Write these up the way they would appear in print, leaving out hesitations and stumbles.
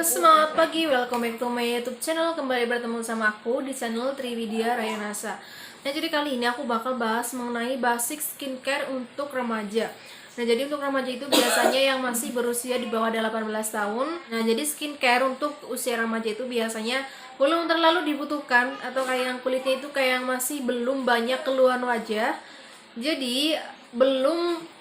Semangat pagi, welcome back to my YouTube channel. Kembali bertemu sama aku di channel Trividya Rayanasa. Nah, jadi kali ini aku bakal bahas mengenai basic skincare untuk remaja. Nah, jadi untuk remaja itu biasanya yang masih berusia di bawah 18 tahun. Nah, jadi skincare untuk usia remaja itu biasanya belum terlalu dibutuhkan, atau kayak yang kulitnya itu kayak yang masih belum banyak keluhan wajah. Jadi belum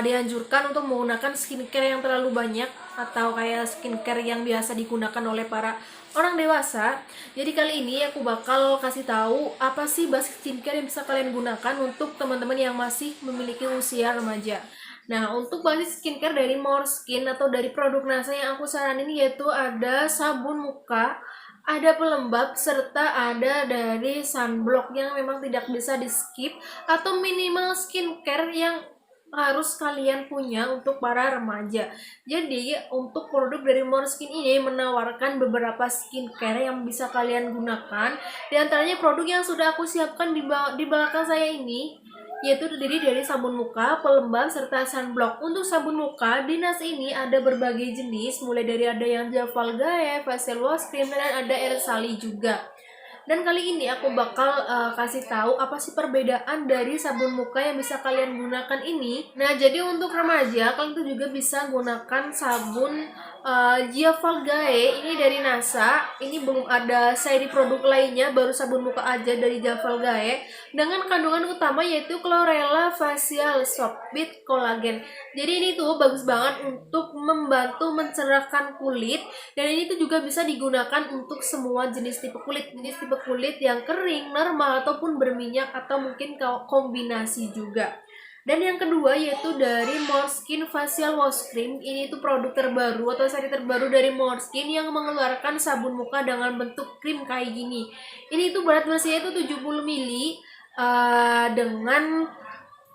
dianjurkan untuk menggunakan skincare yang terlalu banyak atau kayak skincare yang biasa digunakan oleh para orang dewasa. Jadi kali ini aku bakal kasih tahu apa sih basic skincare yang bisa kalian gunakan untuk teman-teman yang masih memiliki usia remaja. Nah, untuk basic skincare dari Moreskin atau dari produk NASA yang aku saranin yaitu ada sabun muka, ada pelembab, serta ada dari sunblock yang memang tidak bisa di skip, atau minimal skincare yang harus kalian punya untuk para remaja. Jadi untuk produk dari Moreskin ini menawarkan beberapa skincare yang bisa kalian gunakan. Di antaranya produk yang sudah aku siapkan di belakang saya ini, yaitu terdiri dari sabun muka, pelembab, serta sunblock. Untuk sabun muka, di NAS ini ada berbagai jenis, mulai dari ada yang Jafal Gae, facial wash cream, dan ada air sali juga. Dan kali ini aku bakal kasih tahu apa sih perbedaan dari sabun muka yang bisa kalian gunakan ini. Nah, jadi untuk remaja kalian tuh juga bisa gunakan sabun Jafal Gae ini dari NASA. Ini belum ada seri produk lainnya, baru sabun muka aja dari Jafal Gae dengan kandungan utama yaitu chlorella facial soap with collagen. Jadi ini tuh bagus banget untuk membantu mencerahkan kulit, dan ini tuh juga bisa digunakan untuk semua jenis tipe kulit yang kering, normal, ataupun berminyak, atau mungkin kombinasi juga. Dan yang kedua yaitu dari Moreskin Facial Wash Cream. Ini tuh produk terbaru atau seri terbaru dari Moreskin yang mengeluarkan sabun muka dengan bentuk krim kayak gini. Ini tuh berat bersihnya itu 70 ml, dengan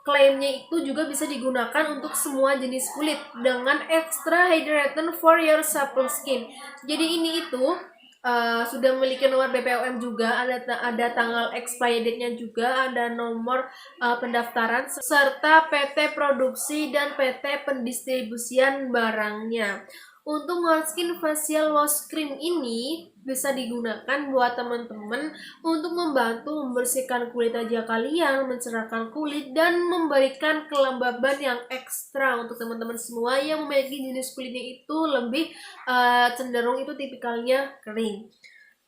klaimnya itu juga bisa digunakan untuk semua jenis kulit dengan extra hydrating for your supple skin. Jadi ini itu sudah memiliki nomor BPOM juga, ada tanggal expiry date-nya juga, ada nomor pendaftaran, serta PT produksi dan PT pendistribusian barangnya. Untuk Moreskin Facial Wash Cream ini bisa digunakan buat teman-teman untuk membantu membersihkan kulit wajah kalian, mencerahkan kulit, dan memberikan kelembaban yang ekstra untuk teman-teman semua yang memiliki jenis kulitnya itu lebih cenderung itu tipikalnya kering.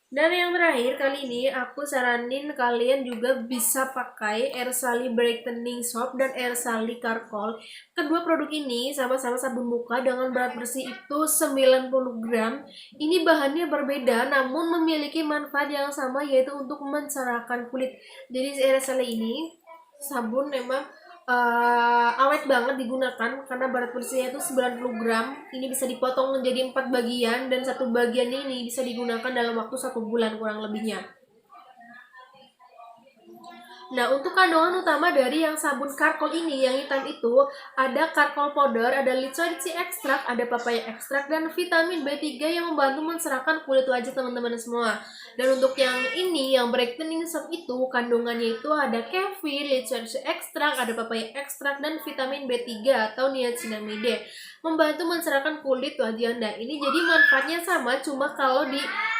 Dan yang terakhir, kali ini aku saranin kalian juga bisa pakai Air Sally Brightening Soap dan Air Sally Charcoal. Kedua produk ini sama-sama sabun muka dengan berat bersih itu 90 gram. Ini bahannya berbeda namun memiliki manfaat yang sama, yaitu untuk mencerahkan kulit. Jadi Air Sally ini sabun memang awet banget digunakan karena berat bersihnya itu 90 gram. Ini bisa dipotong menjadi 4 bagian, dan satu bagian ini bisa digunakan dalam waktu 1 bulan kurang lebihnya. Nah, untuk kandungan utama dari yang sabun charcoal ini, yang hitam itu, ada charcoal powder, ada lychee extract, ada papaya extract, dan vitamin B3 yang membantu mencerahkan kulit wajah teman-teman semua. Dan untuk yang ini, yang brightening soap itu, kandungannya itu ada kefir, lychee extract, ada papaya extract, dan vitamin B3 atau niacinamide, membantu mencerahkan kulit wajah Anda. Ini jadi manfaatnya sama, cuma kalau di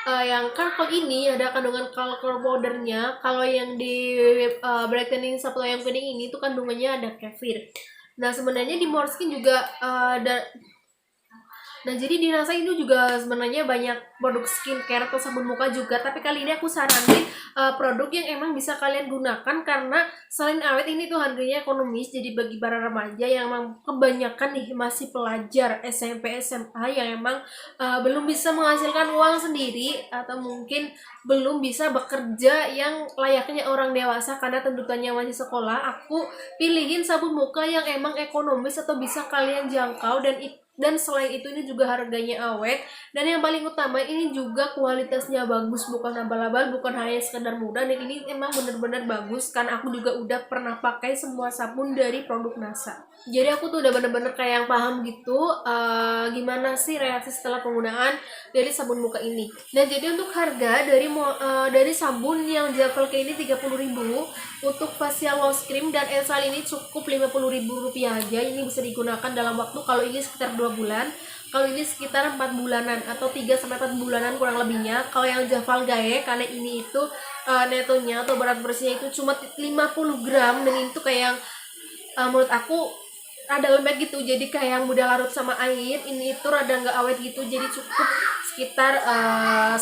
yang charcoal ini ada kandungan charcoal powdernya. Kalau yang di brightening soap yang kuning ini tuh kandungannya ada kefir. Nah, sebenarnya di Moreskin juga ada. Nah, jadi di NASA itu juga sebenarnya banyak produk skincare atau sabun muka juga, tapi kali ini aku saranin produk yang emang bisa kalian gunakan karena selain awet, ini tuh harganya ekonomis. Jadi bagi para remaja yang emang kebanyakan nih masih pelajar SMP SMA yang emang belum bisa menghasilkan uang sendiri, atau mungkin belum bisa bekerja yang layaknya orang dewasa karena tuntutannya masih sekolah, aku pilihin sabun muka yang emang ekonomis atau bisa kalian jangkau, dan selain itu ini juga harganya awet, dan yang paling utama ini juga kualitasnya bagus, bukan abal-abal, bukan hanya sekedar murah, dan ini emang bener-bener bagus karena aku juga udah pernah pakai semua sabun dari produk NASA. Jadi aku tuh udah bener-bener kayak yang paham gitu gimana sih reaksi setelah penggunaan dari sabun muka ini. Nah, jadi untuk harga dari sabun yang Jafal K ini 30.000, untuk facial wash cream dan Elsal ini cukup 50.000 rupiah aja. Ini bisa digunakan dalam waktu, kalau ini sekitar 2 bulan. Kalau ini sekitar 4 bulanan atau 3-4 bulanan kurang lebihnya. Kalau yang Jafal Gaye, karena ini itu netonya atau berat bersihnya itu cuma 50 gram, dan itu kayak yang menurut aku ada lembek gitu, jadi kayak mudah larut sama air. Ini itu rada nggak awet gitu, jadi cukup sekitar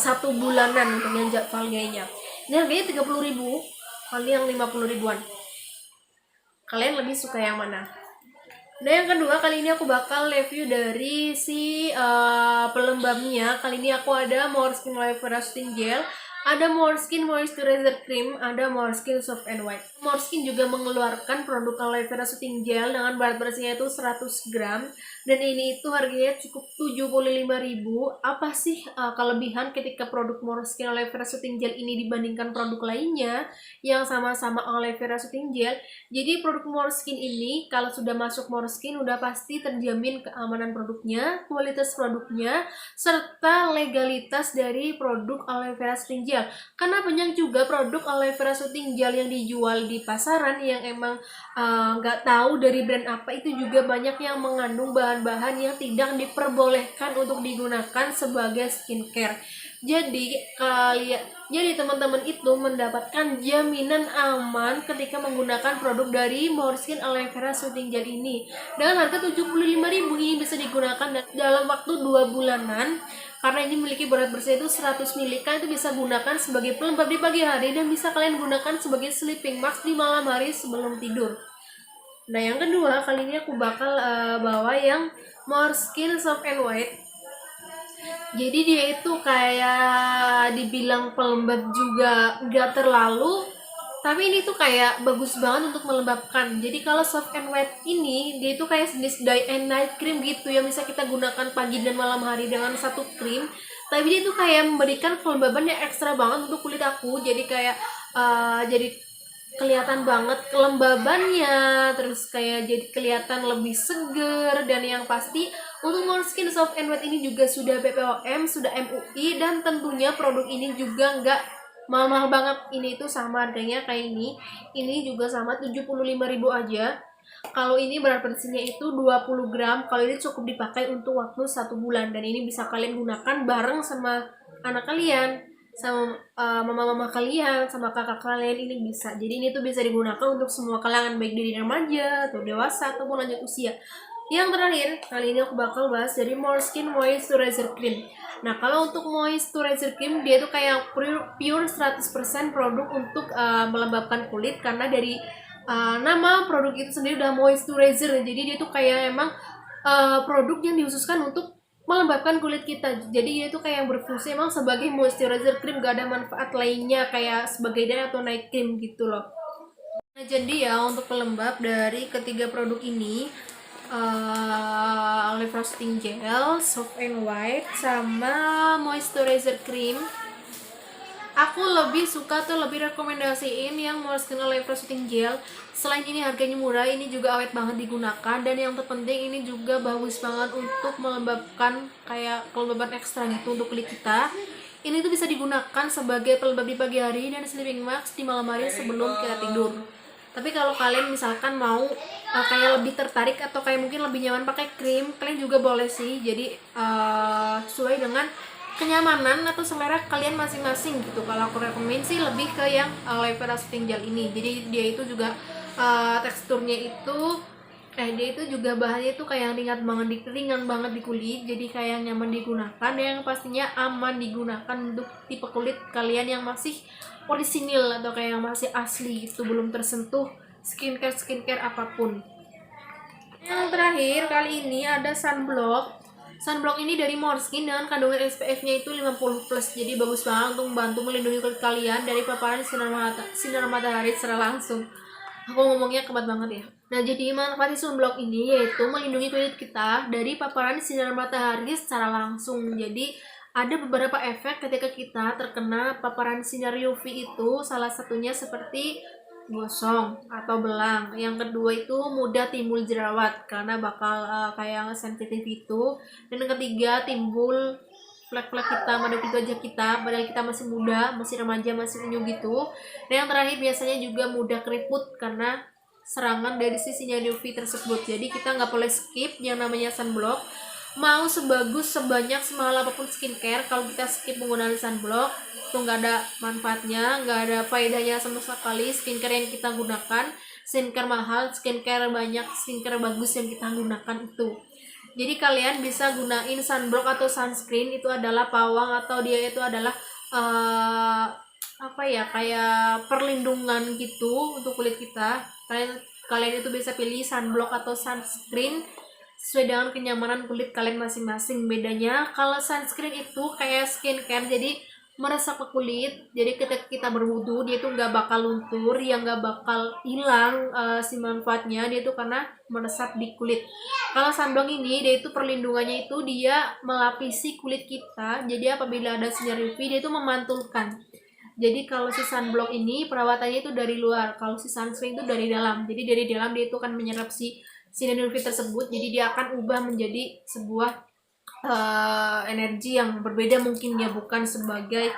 1 bulanan untuk yang Jafal Gaye-nya. Ini harganya 30.000, kali yang 50 ribuan. Kalian lebih suka yang mana? Nah, yang kedua, kali ini aku bakal review dari si pelembabnya. Kali ini aku ada Måneskin Aloe Vera Soothing Gel, ada Måneskin Moisturizer Cream, ada Måneskin Soft and White. Måneskin juga mengeluarkan produk Aloe Vera Soothing Gel dengan berat bersihnya itu 100 gram, dan ini itu harganya cukup 75.000. Apa sih kelebihan ketika produk Måneskin Aloe Vera Soothing Gel ini dibandingkan produk lainnya yang sama-sama Aloe Vera Soothing Gel? Jadi produk Måneskin ini kalau sudah masuk Måneskin udah pasti terjamin keamanan produknya, kualitas produknya, serta legalitas dari produk Aloe Vera Soothing Gel. Karena banyak juga produk Aloe Vera Soothing Gel yang dijual di pasaran yang emang nggak tahu dari brand apa, itu juga banyak yang mengandung bahan-bahan yang tidak diperbolehkan untuk digunakan sebagai skincare. Jadi teman-teman itu mendapatkan jaminan aman ketika menggunakan produk dari Måneskin Aloe Vera Soothing Gel ini. Dengan harga 75.000 ini bisa digunakan dalam waktu 2 bulanan. Karena ini memiliki berat bersih itu 100 ml, kalian itu bisa gunakan sebagai pelembab di pagi hari dan bisa kalian gunakan sebagai sleeping mask di malam hari sebelum tidur. Nah, yang kedua, kali ini aku bakal bawa yang Måneskin Soft and White. Jadi dia itu kayak dibilang pelembab juga nggak terlalu, tapi ini tuh kayak bagus banget untuk melembabkan. Jadi kalau Soft and White ini, dia itu kayak jenis day and night cream gitu yang bisa kita gunakan pagi dan malam hari dengan satu krim. Tapi dia itu kayak memberikan kelembaban yang ekstra banget untuk kulit aku. Jadi kayak jadi kelihatan banget kelembabannya, terus kayak jadi kelihatan lebih seger. Dan yang pasti untuk Måneskin Soft and White ini juga sudah BPOM, sudah MUI, dan tentunya produk ini juga nggak mahal-mahal banget. Ini itu sama harganya kayak ini juga sama 75.000 aja. Kalau ini berat bersihnya itu 20 gram. Kalau ini cukup dipakai untuk waktu 1 bulan, dan ini bisa kalian gunakan bareng sama anak kalian, sama mama-mama kalian, sama kakak kalian. Ini bisa, jadi ini tuh bisa digunakan untuk semua kalangan, baik dari remaja atau dewasa ataupun lanjut usia. Yang terakhir, kali ini aku bakal bahas dari Måneskin Moisturizer Cream. Nah, kalau untuk moisturizer cream, dia tuh kayak pure 100% produk untuk melembabkan kulit, karena dari nama produk itu sendiri udah moisturizer. Jadi dia tuh kayak emang produk yang dihususkan untuk melembabkan kulit kita. Jadi dia tuh kayak berfungsi emang sebagai moisturizer cream, gak ada manfaat lainnya kayak sebagai day atau night cream gitu loh. Nah, jadi ya untuk pelembab dari ketiga produk ini, Aloe Vera Soothing Gel, Soft and White, sama moisturizer cream, aku lebih suka tuh lebih rekomendasiin yang Måneskin Aloe Vera Soothing Gel. Selain ini harganya murah, ini juga awet banget digunakan, dan yang terpenting ini juga bagus banget untuk melembabkan, kayak kelembaban ekstra gitu untuk kulit kita. Ini tuh bisa digunakan sebagai pelembab di pagi hari dan sleeping mask di malam hari sebelum kita tidur. Tapi kalau kalian misalkan mau kayak lebih tertarik atau kayak mungkin lebih nyaman pakai krim, kalian juga boleh sih. Jadi sesuai dengan kenyamanan atau selera kalian masing-masing gitu. Kalau aku rekomen sih lebih ke yang Aloe Vera Soothing Gel ini. Jadi dia itu juga teksturnya itu dia itu juga bahannya itu kayak ringan banget di kulit, jadi kayak nyaman digunakan, yang pastinya aman digunakan untuk tipe kulit kalian yang masih orisinil atau kayak yang masih asli gitu, belum tersentuh skincare apapun. Yang terakhir kali ini ada sunblock. Sunblock ini dari Måneskin dengan kandungan SPF-nya itu 50+, jadi bagus banget untuk membantu melindungi kulit kalian dari paparan sinar matahari secara langsung. Aku ngomongnya kebat banget ya. Nah, jadi manfaat sunblock ini yaitu melindungi kulit kita dari paparan sinar matahari secara langsung. Jadi ada beberapa efek ketika kita terkena paparan sinar UV itu, salah satunya seperti gosong atau belang. Yang kedua itu mudah timbul jerawat karena bakal kayak sensitif itu. Dan yang ketiga timbul flek-flek hitam pada kulit wajah kita, padahal kita masih muda, masih remaja, masih unyu gitu. Dan yang terakhir biasanya juga mudah keriput karena serangan dari si sinar UV tersebut. Jadi kita nggak boleh skip yang namanya sunblock. mau sebagus, sebanyak, semahal apapun skincare, kalau kita skip penggunaan sunblock itu nggak ada manfaatnya, nggak ada faedahnya sama sekali. Skincare yang kita gunakan, skincare mahal, skincare banyak, skincare bagus yang kita gunakan itu. Jadi kalian bisa gunain sunblock atau sunscreen, itu adalah pawang atau dia itu adalah apa ya, kayak perlindungan gitu untuk kulit kita. Kalian itu bisa pilih sunblock atau sunscreen sesuai dengan kenyamanan kulit kalian masing-masing. Bedanya kalau sunscreen itu kayak skincare, jadi meresap ke kulit, jadi ketika kita berwudu dia itu nggak bakal luntur, yang nggak bakal hilang si manfaatnya dia itu karena meresap di kulit. Kalau sunblock ini dia itu perlindungannya itu dia melapisi kulit kita, jadi apabila ada sinar UV dia itu memantulkan. Jadi kalau si sunblock ini perawatannya itu dari luar, kalau si sunscreen itu dari dalam. Jadi dari dalam dia itu akan menyerap si sinar UV tersebut, jadi dia akan ubah menjadi sebuah energi yang berbeda mungkin, ya bukan sebagai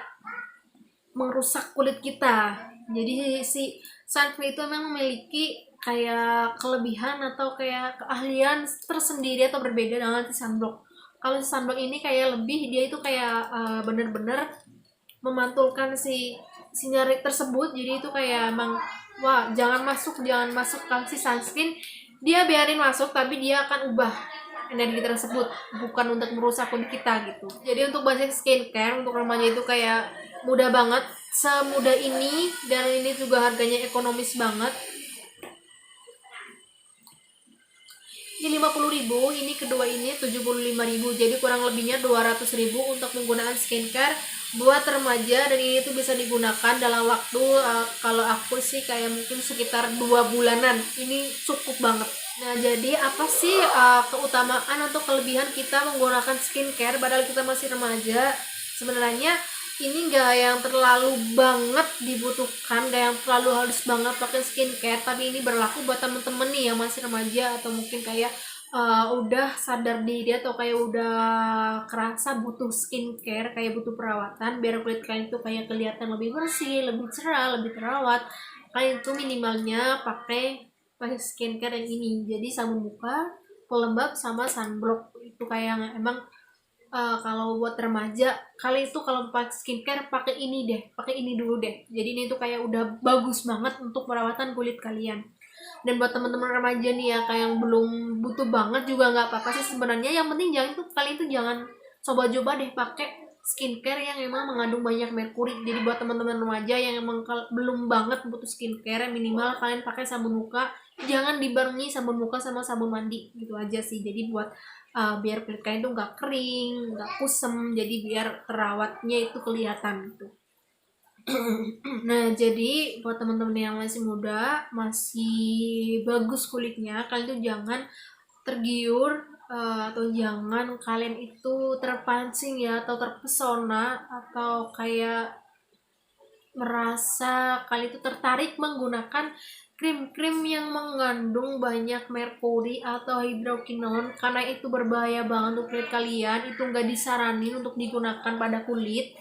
merusak kulit kita. Jadi si sunscreen itu memang memiliki kayak kelebihan atau kayak keahlian tersendiri atau berbeda dengan si sunblock. Kalau si sunblock ini kayak lebih, dia itu kayak bener-bener memantulkan si sinar tersebut, jadi itu kayak emang wah jangan masuk kalau si sunscreen dia biarin masuk tapi dia akan ubah energi tersebut, bukan untuk merusak kulit kita gitu. Jadi untuk basic skincare untuk remaja itu kayak mudah banget, semudah ini, dan ini juga harganya ekonomis banget. Ini 50.000, ini kedua ini 75.000, jadi kurang lebihnya 200.000 untuk menggunakan skincare buat remaja, dan ini tuh bisa digunakan dalam waktu kalau aku sih kayak mungkin sekitar 2 bulanan. Ini cukup banget. Nah, jadi apa sih keutamaan atau kelebihan kita menggunakan skincare padahal kita masih remaja? Sebenarnya ini gak yang terlalu banget dibutuhkan, gak yang terlalu harus banget pakai skincare, tapi ini berlaku buat temen-temen nih yang masih remaja atau mungkin kayak udah sadar diri atau kayak udah kerasa butuh skincare, kayak butuh perawatan biar kulit kalian tuh kayak kelihatan lebih bersih, lebih cerah, lebih terawat. Kalian tuh minimalnya pakai skincare yang ini, jadi sabun muka, pelembab, sama sunblock. Itu kayak yang emang kalau buat remaja kalian itu kalau pakai skincare pakai ini dulu deh. Jadi ini tuh kayak udah bagus banget untuk perawatan kulit kalian. Dan buat teman-teman remaja nih ya, kayak yang belum butuh banget juga nggak apa-apa sih sebenarnya. Yang penting kalian tuh jangan coba-coba deh pakai skincare yang emang mengandung banyak merkuri. Jadi buat teman-teman remaja yang emang belum banget butuh skincare, minimal kalian pakai sabun muka, jangan dibarengi sabun muka sama sabun mandi, gitu aja sih. Jadi buat biar kulit kalian tuh nggak kering, nggak kusem, jadi biar terawatnya itu kelihatan gitu. Nah, jadi buat teman-teman yang masih muda, masih bagus kulitnya, kalian tuh jangan tergiur atau jangan kalian itu terpancing ya atau terpesona atau kayak merasa kalian itu tertarik menggunakan krim-krim yang mengandung banyak merkuri atau hidrokinon, karena itu berbahaya banget untuk kulit kalian. Itu nggak disaranin untuk digunakan pada kulit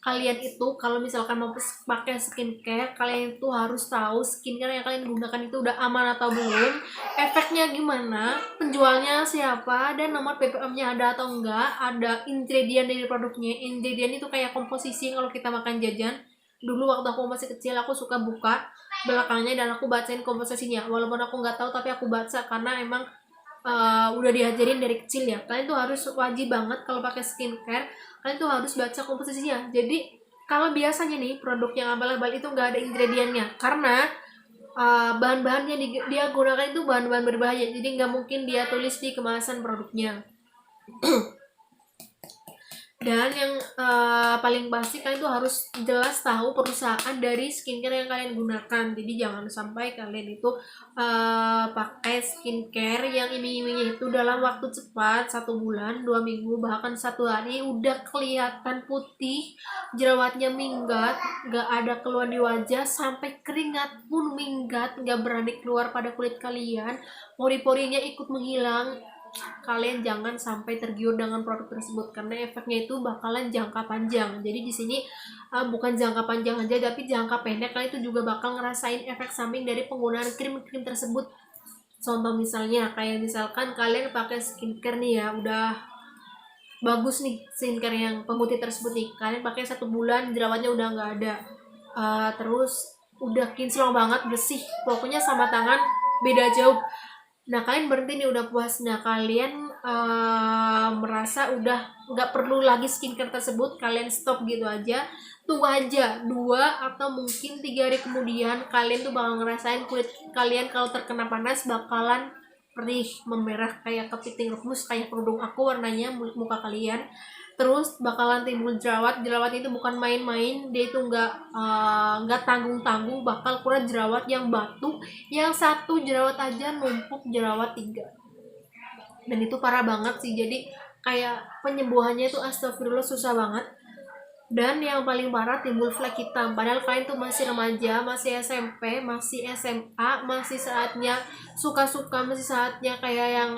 kalian. Itu kalau misalkan mau pakai skincare, kalian itu harus tahu skincare yang kalian gunakan itu udah aman atau belum, efeknya gimana, penjualnya siapa, dan nomor PPM-nya ada atau enggak, ada ingredient dari produknya. Ingredient itu kayak komposisi kalau kita makan jajan. Dulu waktu aku masih kecil aku suka buka belakangnya dan aku bacain komposisinya, walaupun aku nggak tahu tapi aku baca karena emang udah diajarin dari kecil ya. Kalian tuh harus wajib banget kalau pakai skincare, kalian tuh harus baca komposisinya. Jadi kalau biasanya nih produk yang abal-abal itu nggak ada ingredientnya, karena bahan-bahan yang dia gunakan itu bahan-bahan berbahaya, jadi nggak mungkin dia tulis di kemasan produknya. Dan yang paling pasti kalian tuh harus jelas tahu perusahaan dari skincare yang kalian gunakan. Jadi jangan sampai kalian itu pakai skincare yang iming-imingnya itu dalam waktu cepat, 1 bulan, 2 minggu, bahkan 1 hari udah kelihatan putih, jerawatnya minggat, gak ada keluhan di wajah, sampai keringat pun minggat, gak berani keluar pada kulit kalian, pori-porinya ikut menghilang. Kalian jangan sampai tergiur dengan produk tersebut karena efeknya itu bakalan jangka panjang. Jadi di sini bukan jangka panjang aja tapi jangka pendek kalian itu juga bakal ngerasain efek samping dari penggunaan krim-krim tersebut. Contoh misalnya kayak misalkan kalian pakai skincare nih ya, udah bagus nih skincare yang pemutih tersebut nih, kalian pakai 1 bulan jerawatnya udah nggak ada. Terus udah kinclong banget, bersih, pokoknya sama tangan beda jauh. Nah kalian berhenti nih, udah puas. Nah kalian merasa udah nggak perlu lagi skincare tersebut, kalian stop gitu aja. Tunggu aja 2 atau mungkin 3 hari kemudian, kalian tuh bakal ngerasain kulit kalian kalau terkena panas bakalan perih, memerah kayak kepiting rebus, kayak kerudung aku warnanya muka kalian. Terus bakalan timbul jerawat. Jerawat itu bukan main-main, dia itu nggak tanggung-tanggung, bakal keluar jerawat yang batu, yang 1 jerawat aja numpuk jerawat 3. Dan itu parah banget sih, jadi kayak penyembuhannya itu astagfirullah susah banget. Dan yang paling parah, timbul flek hitam, padahal kalian tuh masih remaja, masih SMP, masih SMA, masih saatnya suka-suka, masih saatnya kayak yang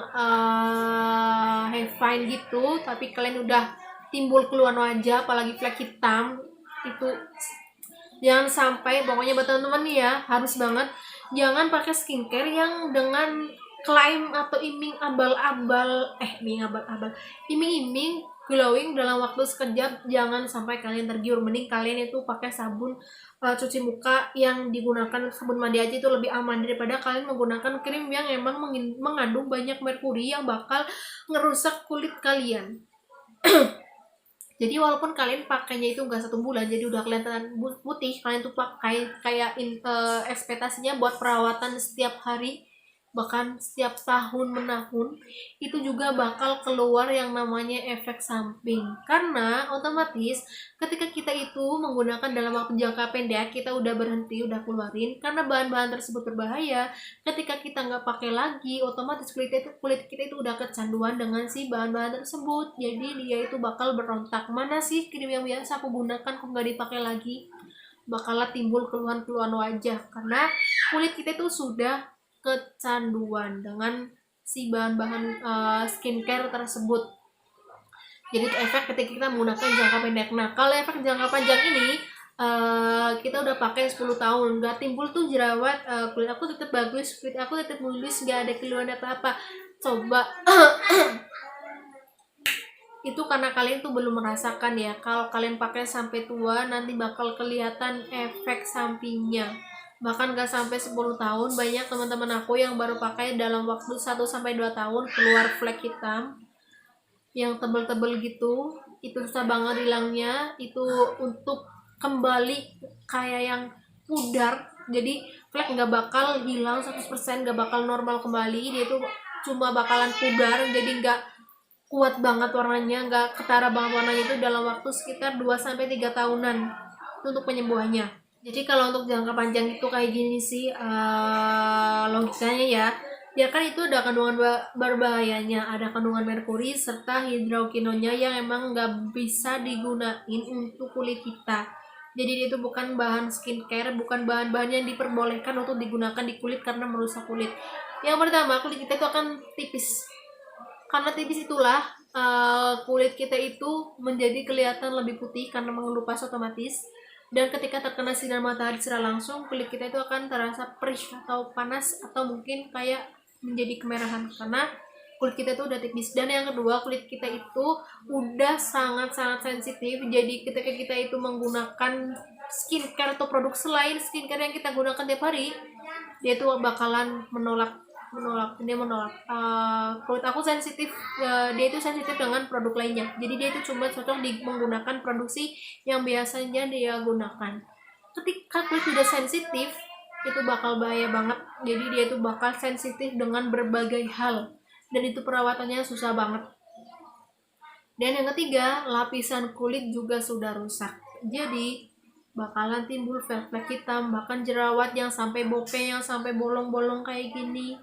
have fun gitu, tapi kalian udah timbul keluhan wajah, apalagi flek hitam. Itu jangan sampai, pokoknya buat teman-teman nih ya, harus banget jangan pakai skincare yang dengan klaim atau iming abal-abal, iming-iming glowing dalam waktu sekejap. Jangan sampai kalian tergiur. Mending kalian itu pakai sabun cuci muka yang digunakan, sabun mandi aja itu lebih aman daripada kalian menggunakan krim yang emang mengandung banyak merkuri yang bakal ngerusak kulit kalian. Jadi walaupun kalian pakainya itu enggak 1 bulan, jadi udah kelihatan putih, kalian tuh pakai kayak ekspektasinya buat perawatan setiap hari, bahkan setiap tahun menahun, itu juga bakal keluar yang namanya efek samping. Karena otomatis ketika kita itu menggunakan dalam waktu jangka pendek, kita udah berhenti, udah keluarin, karena bahan-bahan tersebut berbahaya. Ketika kita nggak pakai lagi, otomatis kulit kita itu udah kecanduan dengan si bahan-bahan tersebut. Jadi dia itu bakal berontak, mana sih krim yang biasa aku gunakan kok nggak dipakai lagi. Bakalan timbul keluhan-keluhan wajah karena kulit kita itu sudah kecanduan dengan si bahan-bahan skincare tersebut. Jadi itu efek ketika kita menggunakan jangka pendek. Nah kalau efek jangka panjang ini, kita udah pakai 10 tahun nggak timbul tuh jerawat, kulit aku tetap bagus, kulit aku tetap mulus, nggak ada keluhan apa-apa. Coba itu karena kalian tuh belum merasakan ya. Kalau kalian pakai sampai tua, nanti bakal kelihatan efek sampingnya. Bahkan gak sampai 10 tahun, banyak teman-teman aku yang baru pakai dalam waktu 1-2 tahun keluar flek hitam yang tebel-tebel gitu. Itu susah banget hilangnya. Itu untuk kembali kayak yang pudar. Jadi flek gak bakal hilang 100%, gak bakal normal kembali. Dia tuh cuma bakalan pudar, jadi gak kuat banget warnanya, gak ketara banget warnanya itu dalam waktu sekitar 2-3 tahunan. Itu untuk penyembuhannya. Jadi kalau untuk jangka panjang itu kayak gini sih logikanya ya. Ya kan itu ada kandungan berbahayanya, ada kandungan merkuri serta hidrokinonya yang emang nggak bisa digunain untuk kulit kita. Jadi itu bukan bahan skincare, bukan bahan-bahan yang diperbolehkan untuk digunakan di kulit karena merusak kulit. Yang pertama, kulit kita itu akan tipis. Karena tipis itulah kulit kita itu menjadi kelihatan lebih putih karena mengelupas otomatis. Dan ketika terkena sinar matahari secara langsung, kulit kita itu akan terasa perih atau panas atau mungkin kayak menjadi kemerahan karena kulit kita itu udah tipis. Dan yang kedua, kulit kita itu udah sangat-sangat sensitif. Jadi ketika kita itu menggunakan skincare atau produk selain skincare yang kita gunakan tiap hari, dia itu bakalan menolak. Kulit aku sensitif, dia itu sensitif dengan produk lainnya, jadi dia itu cuma cocok menggunakan produksi yang biasanya dia gunakan. Ketika kulit udah sensitif, itu bakal bahaya banget. Jadi dia itu bakal sensitif dengan berbagai hal, dan itu perawatannya susah banget. Dan yang ketiga, lapisan kulit juga sudah rusak, jadi bakalan timbul flek-flek hitam, bahkan jerawat yang sampai bokeh, yang sampai bolong-bolong kayak gini.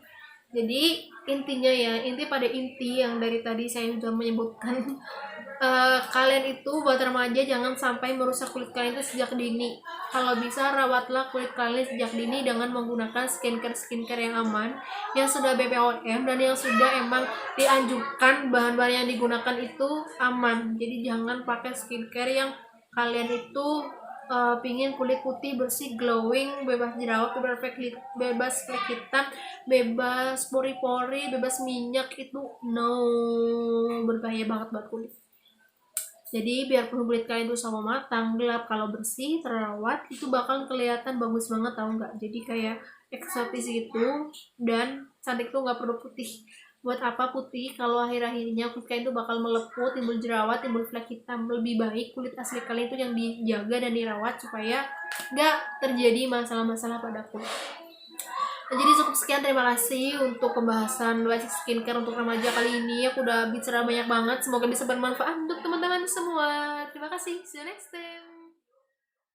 Jadi intinya ya, inti yang dari tadi saya sudah menyebutkan, kalian itu buat remaja jangan sampai merusak kulit kalian itu sejak dini. Kalau bisa rawatlah kulit kalian sejak dini dengan menggunakan skincare yang aman, yang sudah BPOM dan yang sudah emang dianjurkan bahan-bahan yang digunakan itu aman. Jadi jangan pakai skincare yang kalian itu pingin kulit putih, bersih, glowing, bebas jerawat, bebas flek hitam, bebas pori-pori, bebas minyak, itu no, berbahaya banget buat kulit. Jadi biarpun kulit kalian tuh sama matang, gelap, kalau bersih, terawat, itu bakal kelihatan bagus banget tau nggak? Jadi kayak eksotis gitu, dan cantik tuh nggak perlu putih. Buat apa putih kalau akhir-akhirnya kulit kalian tuh bakal meleput, timbul jerawat, timbul flek hitam. Lebih baik kulit asli kalian tuh yang dijaga dan dirawat supaya nggak terjadi masalah-masalah pada kulit. Nah, jadi cukup sekian, terima kasih untuk pembahasan basic skincare untuk remaja kali ini. Aku udah bicara banyak banget, semoga bisa bermanfaat untuk teman-teman semua. Terima kasih, see you next time.